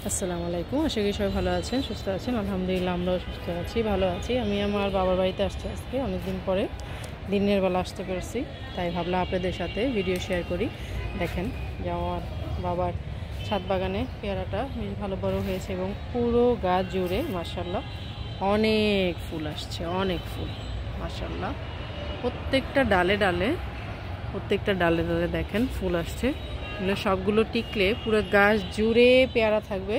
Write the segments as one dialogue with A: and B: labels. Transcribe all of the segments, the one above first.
A: আসসালামু আলাইকুম। আশা করি সবাই ভালো আছেন, সুস্থ আছেন। আলহামদুলিল্লাহ আমরাও সুস্থ আছি, ভালো আছি। আমি আমার বাবার বাড়িতে আসছি আজকে অনেকদিন পরে, দিনের বেলা আসতে পেরেছি, তাই ভাবলাম আপনাদের সাথে ভিডিও শেয়ার করি। দেখেন যে আমার বাবার ছাদ বাগানে পেয়ারাটা বেশ ভালো বড় হয়েছে এবং পুরো গাছ জুড়ে মাশাআল্লাহ অনেক ফুল আসছে, অনেক ফুল মাশাআল্লাহ। প্রত্যেকটা ডালে ডালে দেখেন ফুল আসছে। এগুলো সবগুলো টিকলে পুরো গাছ জুড়ে পেয়ারা থাকবে।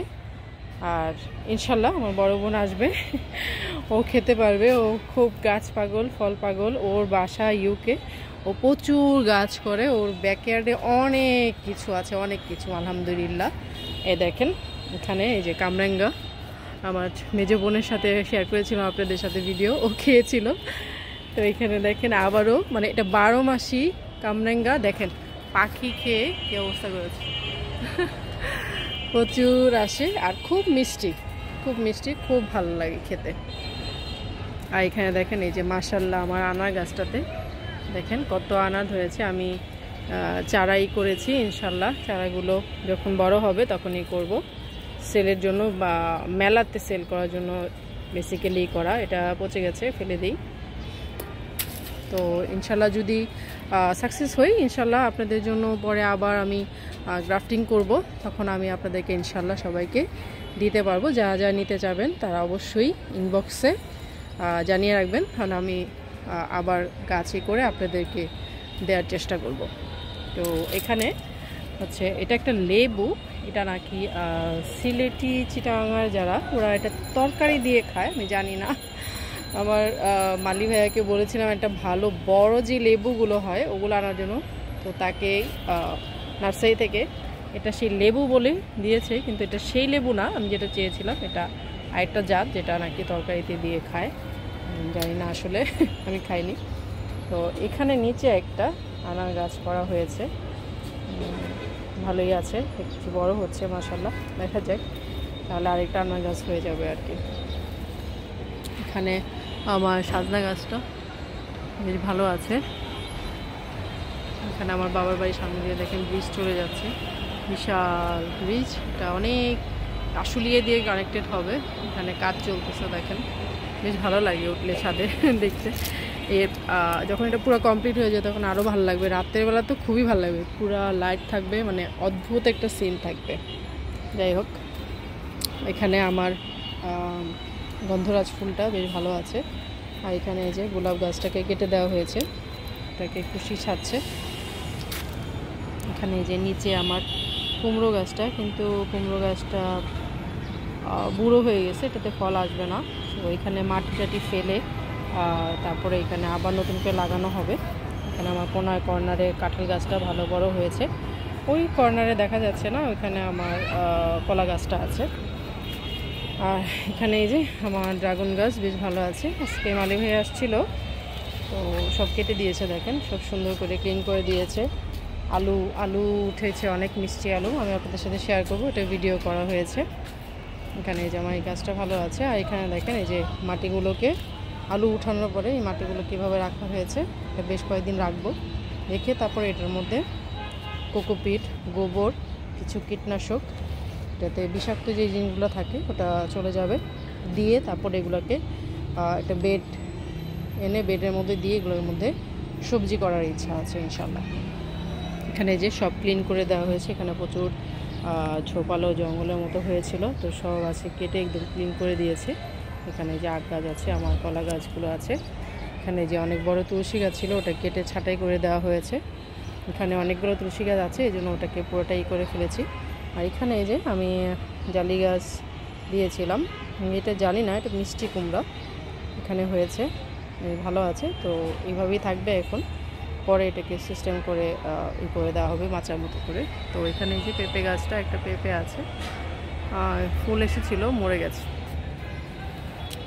A: আর ইনশাল্লাহ আমার বড় বোন আসবে, ও খেতে পারবে। ও খুব গাছ পাগল, ফল পাগল। ওর বাসা ইউকে, ও প্রচুর গাছ করে। ওর ব্যাকয়ার্ডে অনেক কিছু আছে, অনেক কিছু আলহামদুলিল্লাহ। এ দেখেন এখানে এই যে কামরাঙ্গা, আমার মেজো বোনের সাথে শেয়ার করেছিলাম আপনাদের সাথে ভিডিও, ও খেয়েছিল। তো এখানে দেখেন আবারও, মানে এটা 12 মাসি কামরাঙ্গা। দেখেন পাখি খেয়ে কি অবস্থা করেছে। প্রচুর আসে আর খুব মিষ্টি, খুব মিষ্টি, খুব ভালো লাগে খেতে। আর এখানে দেখেন এই যে মাশাআল্লাহ আমার আনার গাছটাতে দেখেন কত আনার ধরেছে। আমি চারাই করেছি, ইনশাল্লাহ চারাগুলো যখন বড় হবে তখনই করব, সেলের জন্য বা মেলাতে সেল করার জন্য বেসিক্যালি করা। এটা পচে গেছে, ফেলে দিই। তো ইনশাল্লাহ যদি সাকসেস হই, ইনশাল্লাহ আপনাদের জন্য পরে আবার আমি গ্রাফটিং করব, তখন আমি আপনাদেরকে ইনশাল্লাহ সবাইকে দিতে পারবো। যারা যারা নিতে চাবেন তারা অবশ্যই ইনবক্সে জানিয়ে রাখবেন, কারণ আমি আবার গাছে করে আপনাদেরকে দেওয়ার চেষ্টা করব। তো এখানে হচ্ছে এটা একটা লেবু, এটা নাকি সিলেটি চিটাগাঙার যারা, ওরা এটা তরকারি দিয়ে খায়, আমি জানি না। আমার মালি ভাইয়াকে বলেছিলাম একটা ভালো বড় যে লেবুগুলো হয় ওগুলো আনার জন্য, তো তাকে নার্সারি থেকে এটা সেই লেবু বলে দিয়েছে, কিন্তু এটা সেই লেবু না আমি যেটা চেয়েছিলাম। এটা আরেকটা জাত যেটা নাকি তরকারিতে দিয়ে খায়, জানি না আসলে, আমি খাইনি। তো এখানে নিচে একটা আনার গাছ করা হয়েছে, ভালোই আছে, একটু বড় হচ্ছে মাশাআল্লাহ। দেখা যাক, তাহলে আরেকটা আনার গাছ হয়ে যাবে আর কি। এখানে আমার সাজনা গাছটা বেশ ভালো আছে। এখানে আমার বাবার বাড়ির সামনে দিয়ে দেখেন ব্রিজ চলে যাচ্ছে, বিশাল ব্রিজ। এটা অনেক আশুলিয়ে দিয়ে কানেক্টেড হবে, এখানে কাজ চলতেছে দেখেন, বেশ ভালো লাগে উঠলে ছাদে দেখতে। এর যখন এটা পুরো কমপ্লিট হয়ে যায় তখন আরও ভালো লাগবে। রাতের বেলা তো খুবই ভালো লাগবে, পুরো লাইট থাকবে, মানে অদ্ভুত একটা সিন থাকবে। যাই হোক, এখানে আমার গন্ধরাজ ফুলটা বেশ ভালো আছে। আর এখানে এই যে গোলাপ গাছটাকে কেটে দেওয়া হয়েছে, এটাকে খুশি ছাড়ছে। এখানে এই যে নিচে আমার কুমড়ো গাছটা, কিন্তু কুমড়ো গাছটা বুড়ো হয়ে গেছে, এটাতে ফল আসবে না। তো এখানে মাটি টাটি ফেলে তারপরে এখানে আবার নতুন করে লাগানো হবে। এখানে আমার কর্নারে কাঁঠাল গাছটা ভালো বড় হয়েছে। ওই কর্নারে দেখা যাচ্ছে না, ওইখানে আমার কলা গাছটা আছে। আর এখানে এই যে আমার ড্রাগন গাছ বেশ ভালো আছে। আজকে মালি ভাই আসছিল, তো সব কেটে দিয়েছে, দেখেন সব সুন্দর করে ক্লিন করে দিয়েছে। আলু উঠেছে, অনেক মিষ্টি আলু, আমি আপনাদের সাথে শেয়ার করবো, এটা ভিডিও করা হয়েছে। এখানে এই যে আমার এই গাছটা ভালো আছে। আর এখানে দেখেন এই যে মাটিগুলোকে, আলু উঠানোর পরে এই মাটিগুলো কীভাবে রাখা হয়েছে, এটা বেশ কয়েকদিন রাখবো, রেখে তারপরে এটার মধ্যে কোকোপিট, গোবর, কিছু কীটনাশক, যাতে বিষাক্ত যে জিনিসগুলো থাকে ওটা চলে যাবে, দিয়ে তারপরে এগুলোকে একটা বেড এনে বেডের মধ্যে দিয়ে এগুলোর মধ্যে সবজি করার ইচ্ছা আছে ইনশাল্লাহ। এখানে যে সব ক্লিন করে দেওয়া হয়েছে, এখানে প্রচুর ঝোপালো জঙ্গলের মতো হয়েছিল, তো সব আছে কেটে একদম ক্লিন করে দিয়েছে। এখানে যে আখ গাছ আছে, আমার কলা গাছগুলো আছে। এখানে যে অনেক বড় তুলসী গাছ ছিল, ওটা কেটে ছাঁটাই করে দেওয়া হয়েছে। এখানে অনেকগুলো তুলসী গাছ আছে, এই জন্য ওটাকে পুরোটাই করে ফেলেছি। আর এখানে এই যে আমি জালি গাছ দিয়েছিলাম, এটা জানি না, এটা মিষ্টি কুমড়া এখানে হয়েছে, ভালো আছে। তো এইভাবেই থাকবে এখন, পরে এটাকে সিস্টেম করে করে দেওয়া হবে মাচার মতো করে। তো এখানে এই যে পেঁপে গাছটা, একটা পেঁপে আছে, ফুল এসেছিলো, মরে গেছে।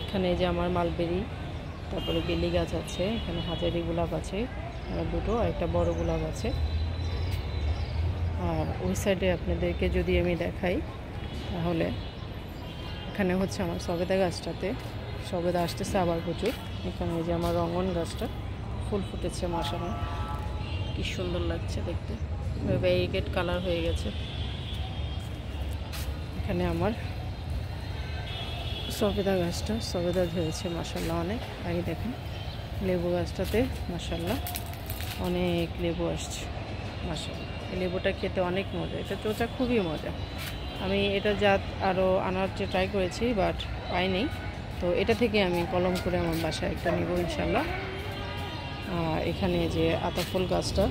A: এখানে এই যে আমার মালবেরি, তারপরে বেলি গাছ আছে, এখানে হাজারি গোলাপ আছে দুটো, আর একটা বড় গোলাপ আছে। আর ওই সাইডে আপনাদেরকে যদি আমি দেখাই, তাহলে এখানে হচ্ছে আমার সবেদা গাছটাতে সবেদা আসতেছে আবার প্রচুর। এখানে যে আমার রঙন গাছটা ফুল ফুটেছে মাশাআল্লাহ, কি সুন্দর লাগছে দেখতে, ভেরিগেট কালার হয়ে গেছে। এখানে আমার সবেদা গাছটা সবেদা ধরেছে মাশাআল্লাহ অনেক। আগে দেখেন লেবু গাছটাতে মাশাআল্লাহ অনেক লেবু আসছে মাশাআল্লাহ। এই লেবুটা খেতে অনেক মজা, এটা চোচা খুবই মজা। আমি এটা জাত আরও আনার ট্রাই করেছি বাট পাইনি, তো এটা থেকে আমি কলম করে আমার বাসায় একটা নিব ইনশাল্লাহ। এখানে যে আতাফল গাছটা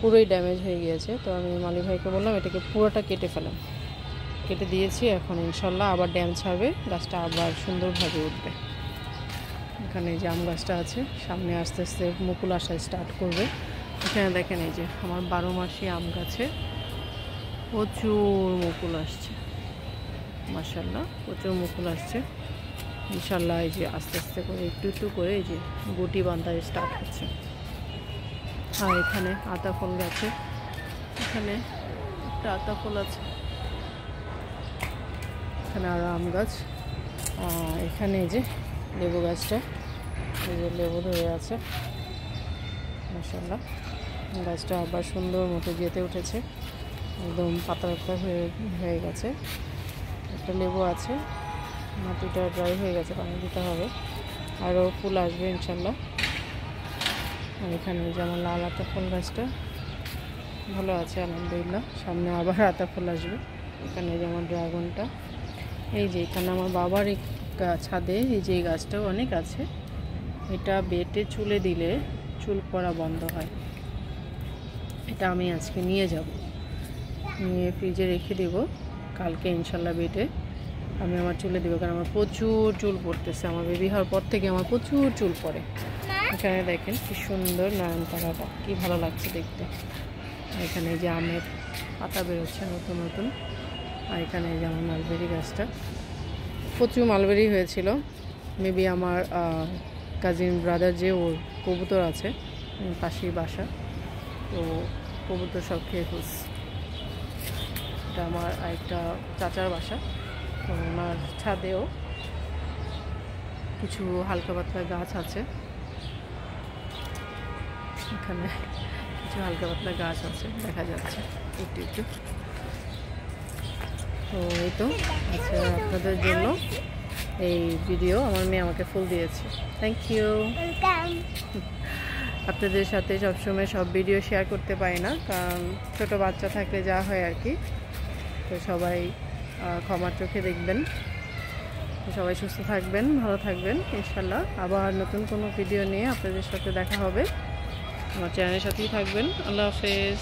A: পুরোই ড্যামেজ হয়ে গিয়েছে, তো আমি মালিক ভাইকে বললাম এটাকে পুরোটা কেটে ফেলাম, কেটে দিয়েছি। এখন ইনশাল্লাহ আবার ড্যাম ছাড়বে, গাছটা আবার সুন্দরভাবে উঠবে। এখানে যে আম গাছটা আছে সামনে আস্তে আস্তে মুকুল আসা স্টার্ট করবে। এখানে দেখেন এই যে আমার 12 মাসি আম গাছে প্রচুর মুকুল আসছে মাশাআল্লাহ, প্রচুর মুকুল আসছে ইনশাল্লাহ। এই যে আস্তে আস্তে করে একটু একটু করে এই যে গুটি বাঁধা স্টার্ট হচ্ছে। আর এখানে আতাফল গাছে, এখানে একটা আতাফল আছে, এখানে আরও আম গাছ। এখানে এই যে লেবু গাছটা, এই যে লেবু ধরে আছে মাশাআল্লাহ। গাছটা আবার সুন্দর মতো গেঁথে উঠেছে, একদম পাতা হয়ে গেছে। একটা লেবু আছে, মাটিটা ড্রাই হয়ে গেছে, পানি দিতে হবে, আরও ফুল আসবে ইনশাল্লাহ। আর এখানে যেমন লাল আতাফল গাছটা ভালো আছে আলহামদুলিল্লাহ, সামনে আবার আতাফল আসবে। এখানে যেমন ড্রাগনটা, এই যে এখানে আমার বাবার ছাদে এই যে গাছটাও অনেক আছে। এটা বেটে চুলে দিলে চুল পড়া বন্ধ হয়। এটা আমি আজকে নিয়ে যাব, নিয়ে ফ্রিজে রেখে দেব, কালকে ইনশাল্লাহ বেটে আমি আমার চুলে দেবো, কারণ আমার প্রচুর চুল পড়তেছে। আমার বেবি হওয়ার পর থেকে আমার প্রচুর চুল পড়ে। এখানে দেখেন কি সুন্দর নয়নতারাটা, কি ভালো লাগছে দেখতে। এখানে যে আমের পাতা বেরোচ্ছে নতুন নতুন। আর এখানে যে আমার মালবেরি গাছটা, প্রচুর মালবেরি হয়েছিল। মেবি আমার কাজিন ব্রাদার যে ওর কবুতর আছে পাশেই বাসা, তো কবুতর সব খেয়ে ফেলছে। এটা আমার আরেকটা চাচার বাসা, তো ওনার ছাদেও কিছু হালকা পাতলা গাছ আছে। এখানে কিছু হালকা পাতলা গাছ আছে দেখা যাচ্ছে একটু একটু। তো এই তো আচ্ছা, আপনাদের জন্য এই ভিডিও। আমার মেয়ে আমাকে ফুল দিয়েছে, থ্যাংক ইউ। আপনাদের সাথে সবসময় সব ভিডিও শেয়ার করতে পারি না, কারণ ছোটো বাচ্চা থাকলে যা হয় আর কি। তো সবাই ক্ষমার চোখে দেখবেন। সবাই সুস্থ থাকবেন, ভালো থাকবেন ইনশাল্লাহ। আবার নতুন কোনো ভিডিও নিয়ে আপনাদের সাথে দেখা হবে। আমার চ্যানেলের সাথেই থাকবেন। আল্লাহ হাফেজ।